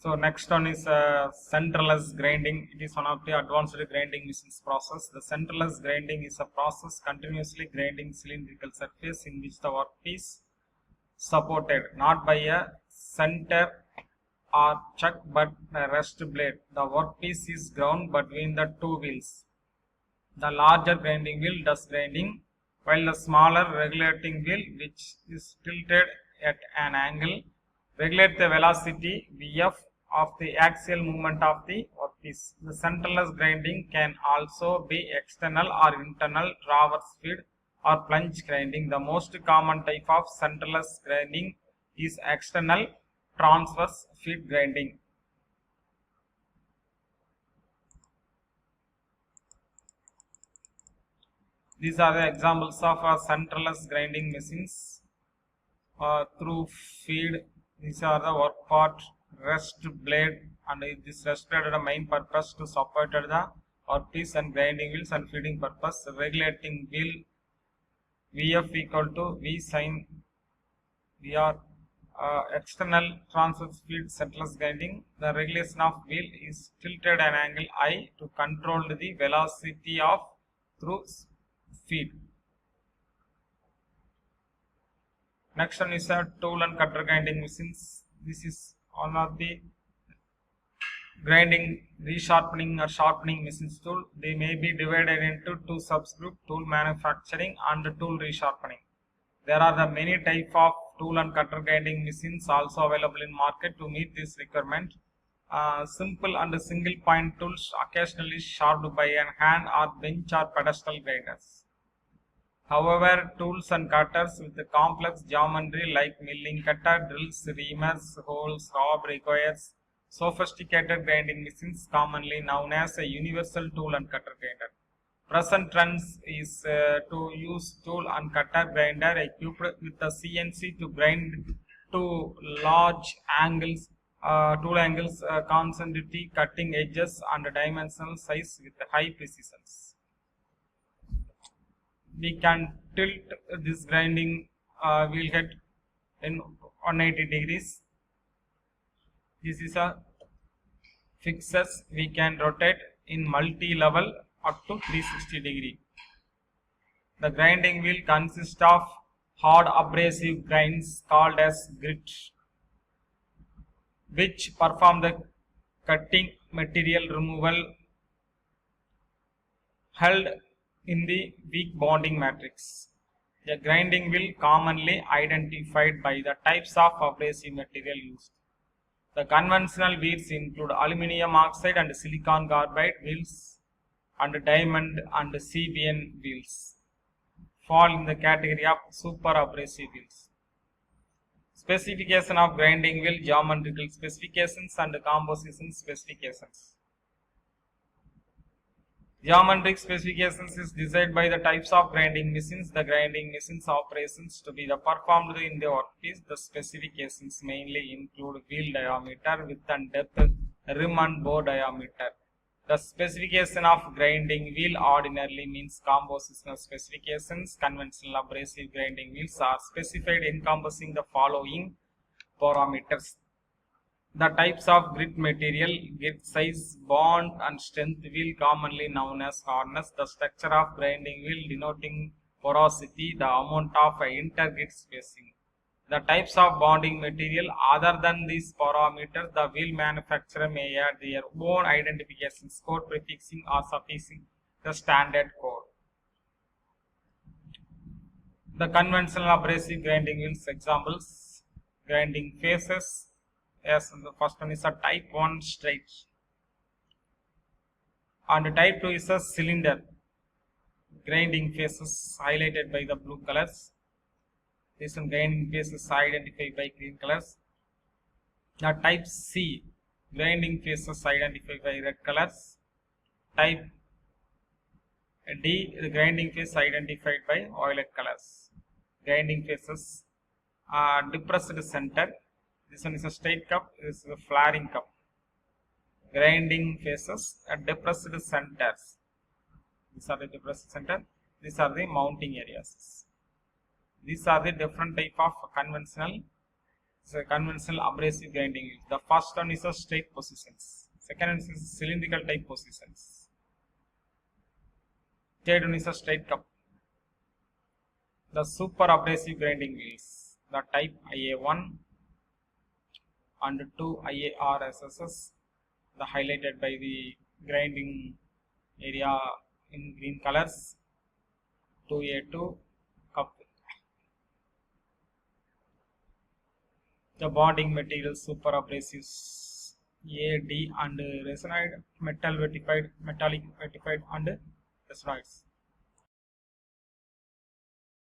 So next one is centerless grinding. It is one of the advanced grinding machines process. The centerless grinding is a process continuously grinding cylindrical surface in which the workpiece supported not by a center or chuck but a rest blade. The workpiece is ground between the two wheels. The larger grinding wheel does grinding, while the smaller regulating wheel, which is tilted at an angle, regulate the velocity Vf of the axial movement of the workpiece. The centerless grinding can also be external or internal traverse feed or plunge grinding. The most common type of centerless grinding is external transverse feed grinding. These are the examples of centerless grinding machines. Through feed, these are the work part, rest blade, and this rest blade is the main purpose to support the workpiece, and grinding wheels and feeding purpose. Regulating wheel Vf equal to V sin Vr. External transverse feed centerless grinding. The regulation of wheel is tilted at an angle I to control the velocity of through feed. Next one is a tool and cutter grinding machines. This is one of the grinding, resharpening or sharpening machines tool. They may be divided into two subgroups: tool manufacturing and tool resharpening. There are the many type of tool and cutter grinding machines also available in market to meet this requirement. Simple and single point tools occasionally sharpened by a hand or bench or pedestal grinders. However, tools and cutters with the complex geometry like milling cutter, drills, reamers, holes, rob requires sophisticated grinding machines commonly known as a universal tool and cutter grinder. Present trends is to use tool and cutter grinder equipped with the CNC to grind to large angles, tool angles, concentricity, cutting edges, and dimensional size with high precision. We can tilt this grinding wheel head in 180 degrees. This is a fixes. We can rotate in multi-level up to 360 degree. The grinding wheel consists of hard abrasive grinds called as grit, which perform the cutting material removal held in the weak bonding matrix. The grinding wheel commonly identified by the types of abrasive material used. The conventional wheels include aluminum oxide and silicon carbide wheels, and diamond and CBN wheels fall in the category of super abrasive wheels. Specification of grinding wheel: geometrical specifications and composition specifications. Geometric specifications is decided by the types of grinding machines. The grinding machines operations to be performed in the workpiece. The specifications mainly include wheel diameter, width and depth, rim and bore diameter. The specification of grinding wheel ordinarily means compositional specifications. Conventional abrasive grinding wheels are specified encompassing the following parameters: the types of grit material, grit size, bond and strength wheel commonly known as hardness, the structure of grinding wheel denoting porosity, the amount of intergrit spacing, the types of bonding material. Other than these parameters, the wheel manufacturer may add their own identifications code prefixing or suffixing the standard code. The conventional abrasive grinding wheels examples: grinding faces. Yes, the first one is a type 1 straight, and type 2 is a cylinder. Grinding faces highlighted by the blue colors. This one grinding faces identified by green colors. Now type C, grinding faces identified by red colors. Type D, the grinding face identified by violet colors. Grinding faces depressed center. This one is a straight cup, this is a flaring cup. Grinding faces at depressed centers. These are the depressed center. These are the mounting areas. These are the different type of conventional It's a conventional abrasive grinding wheels. The first one is a straight positions. Second one is cylindrical type positions. Third one is a straight cup. The super abrasive grinding wheels. The type IA1 and 2 IARSSS. The highlighted by the grinding area in green colors. 2A2 cup. The bonding material super abrasives A, D and resinoid metallic ratified and resinoids.